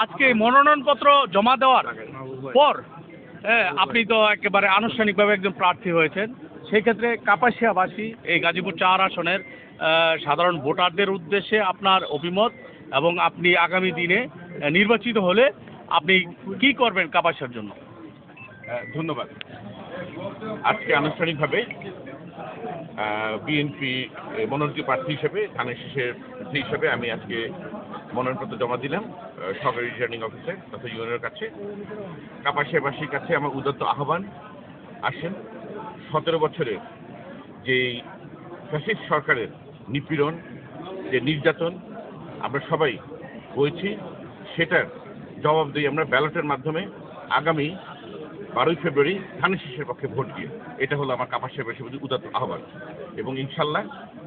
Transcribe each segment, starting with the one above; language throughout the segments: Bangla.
আজকে মনোনয়নপত্র জমা দেওয়ার পর আপনি তো একেবারে আনুষ্ঠানিকভাবে একজন প্রার্থী হয়েছেন, সেই ক্ষেত্রে কাপাসিয়াবাসী এই গাজীপুর ৪ আসনের সাধারণ ভোটারদের উদ্দেশ্যে আপনার অভিমত এবং আপনি আগামী দিনে নির্বাচিত হলে আপনি কি করবেন কাপাসিয়ার জন্য? ধন্যবাদ। আজকে আনুষ্ঠানিকভাবে বিএনপি মনোনীত প্রার্থী হিসেবে ধানের শীষের প্রার্থী হিসেবে আমি আজকে মনোনয়নপত্র জমা দিলাম সরকারি রিটার্নিং অফিসার তথা ইউনিয়নের কাছে। কাপাসিয়াবাসীর কাছে আমার উদাত্ত আহ্বান, আসেন 17 বছরের যেই ফ্যাসিস্ট সরকারের নিপীড়ন, যে নির্যাতন আমরা সবাই হয়েছি, সেটার জবাবদিহি আমরা ব্যালটের মাধ্যমে আগামী 12 ফেব্রুয়ারি ধানের শীষের পক্ষে ভোট দিয়ে, এটা হলো আমার কাপাসিয়াবাসীর প্রতি উদাত্ত আহ্বান। এবং ইনশাল্লাহ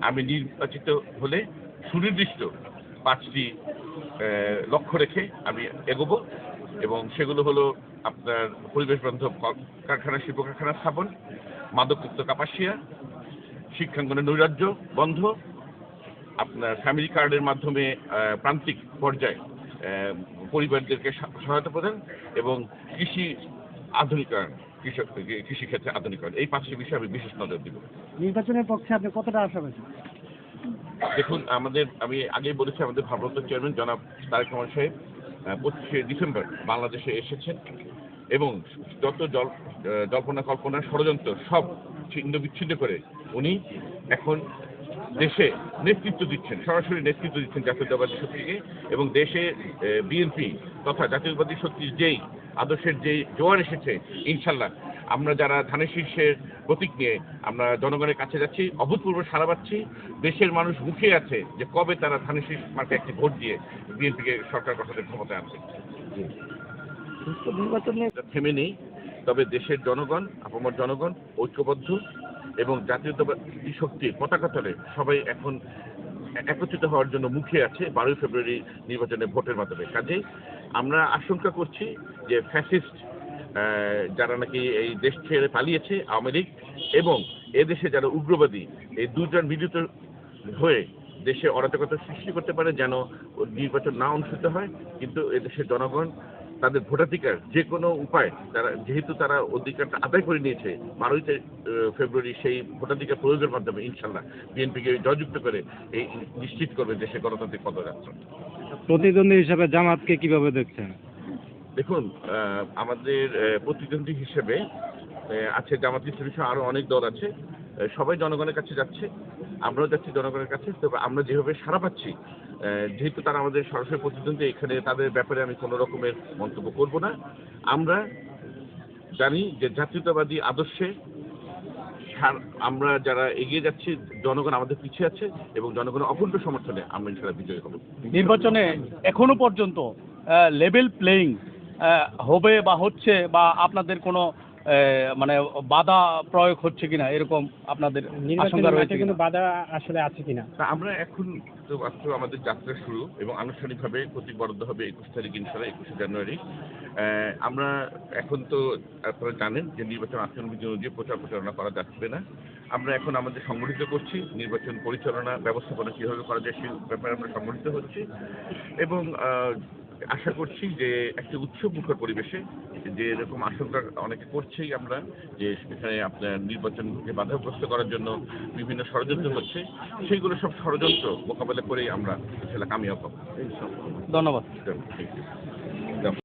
আমি নির্বাচিত হলে সুনির্দিষ্ট 5টি লক্ষ্য রেখে আমি এগোবো, এবং সেগুলো হলো আপনার পরিবেশ বান্ধব কারখানা, শিল্প কারখানা স্থাপন, মাদকমুক্ত কাপাসিয়া, শিক্ষাঙ্গনের নৈরাজ্য বন্ধ, আপনার ফ্যামিলি কার্ডের মাধ্যমে প্রান্তিক পর্যায়ে পরিবারদেরকে সহায়তা প্রদান, এবং কৃষি আধুনিকায়ন, কৃষিক্ষেত্রে আধুনিকায়ন, এই 5টি বিষয়ে আমি বিশেষ নজর দিব। নির্বাচনের পক্ষে আপনি কতটা আশাবাদী? দেখুন, আমি আগেই বলেছি, আমাদের ভারপ্রাপ্ত চেয়ারম্যান জনাব তারেক রহমান সাহেব 25শে ডিসেম্বর বাংলাদেশে এসেছেন, এবং যত জল্পনা কল্পনা ষড়যন্ত্র সব ছিন্ন বিচ্ছিন্ন করে উনি এখন দেশে নেতৃত্ব দিচ্ছেন, সরাসরি নেতৃত্ব দিচ্ছেন জাতীয়তাবাদী শক্তিকে, এবং দেশে বিএনপি তথা জাতীয়তাবাদী শক্তির যেই আদর্শের যেই জোয়ার এসেছে, ইনশাল্লাহ আমরা যারা ধানের শীর্ষের প্রতীক নিয়ে আমরা জনগণের কাছে যাচ্ছি, অভূতপূর্ব সাড়া পাচ্ছি। দেশের মানুষ মুখিয়ে আছে যে কবে তারা ধানের শীর্ষ মার্কে একটি ভোট দিয়ে বিএনপিকে সরকার গঠনের ক্ষমতায় আনবে। থেমে নেই, তবে দেশের জনগণ, আপামর জনগণ ঐক্যবদ্ধ এবং জাতীয়তাবাদী শক্তির পতাকা তলে সবাই এখন একত্রিত হওয়ার জন্য মুখিয়ে আছে 12 ফেব্রুয়ারি নির্বাচনে ভোটের মাধ্যমে। কাজেই আমরা আশঙ্কা করছি যে ফ্যাসিস্ট যারা নাকি এই দেশ ছেড়ে পালিয়েছে, আওয়ামী লীগ, এবং এদেশে যারা উগ্রবাদী, এই দুজন মিলিত হয়ে দেশে অরাজকতা সৃষ্টি করতে পারে, যেন নির্বাচন না অনুষ্ঠিত হয়। কিন্তু এদেশের জনগণ তাদের ভোটাধিকার যে কোনো উপায়, যেহেতু তারা অধিকারটা আদায় করে নিয়েছে 12 ফেব্রুয়ারি, সেই ভোটাধিকার প্রয়োগের মাধ্যমে ইনশাল্লাহ বিএনপিকে জয়যুক্ত করে এই নিশ্চিত করবে দেশের গণতান্ত্রিক পদযাত্রা। প্রতিদ্বন্দ্বী হিসাবে জামাতকে কিভাবে দেখছেন? দেখুন, আমাদের প্রতিদ্বন্দ্বী হিসেবে আছে জামাত ইসলামী সহ আরো অনেক দল আছে, সবাই জনগণের কাছে যাচ্ছে, আমরাও যাচ্ছি জনগণের কাছে। তবে আমরা যেভাবে সাড়া পাচ্ছি, যেহেতু তারা আমাদের সরাসরি প্রতিদ্বন্দ্বী, এখানে তাদের ব্যাপারে আমি কোনো রকমের মন্তব্য করব না। আমরা জানি যে জাতীয়তাবাদী আদর্শে আমরা যারা এগিয়ে যাচ্ছি, জনগণ আমাদের পিছিয়ে আছে, এবং জনগণের অকুণ্ঠ সমর্থনে আমরা ইনশাল্লাহ বিজয়ী হব। নির্বাচনে এখনো পর্যন্ত লেভেল প্লেয়িং হবে বা হচ্ছে, বা আপনাদের কোনো মানে বাধা প্রয়োগ হচ্ছে কিনা, এরকম আপনাদের আশঙ্কা রয়েছে কিনা? বাধা আসলে আছে কিনা? আমরা এখন তো মাত্র আমাদের যাত্রা শুরু, এবং আনুষ্ঠানিকভাবে প্রতীক বরাদ্দ হবে 21 তারিখ ইনশাল্লাহ, 21শে জানুয়ারি। আমরা এখন তো আপনারা জানেন যে নির্বাচন আচরণবিধি অনুযায়ী প্রচার প্রচারণা করা যাচ্ছে না। আমরা এখন আমাদের সংগঠিত করছি, নির্বাচন পরিচালনা ব্যবস্থাপনা কীভাবে করা যায় সেই ব্যাপারে আমরা সংগঠিত হচ্ছি, এবং আশা করছি যে একটি উৎসব মুখর পরিবেশে, যে এরকম আশঙ্কা অনেকে করছেই আমরা, যে এখানে আপনার নির্বাচনকে বাধাগ্রস্ত করার জন্য বিভিন্ন ষড়যন্ত্র হচ্ছে, সেইগুলো সব ষড়যন্ত্র মোকাবেলা করেই আমরা আসলে কামিয়াব হব। ধন্যবাদ। Thank you.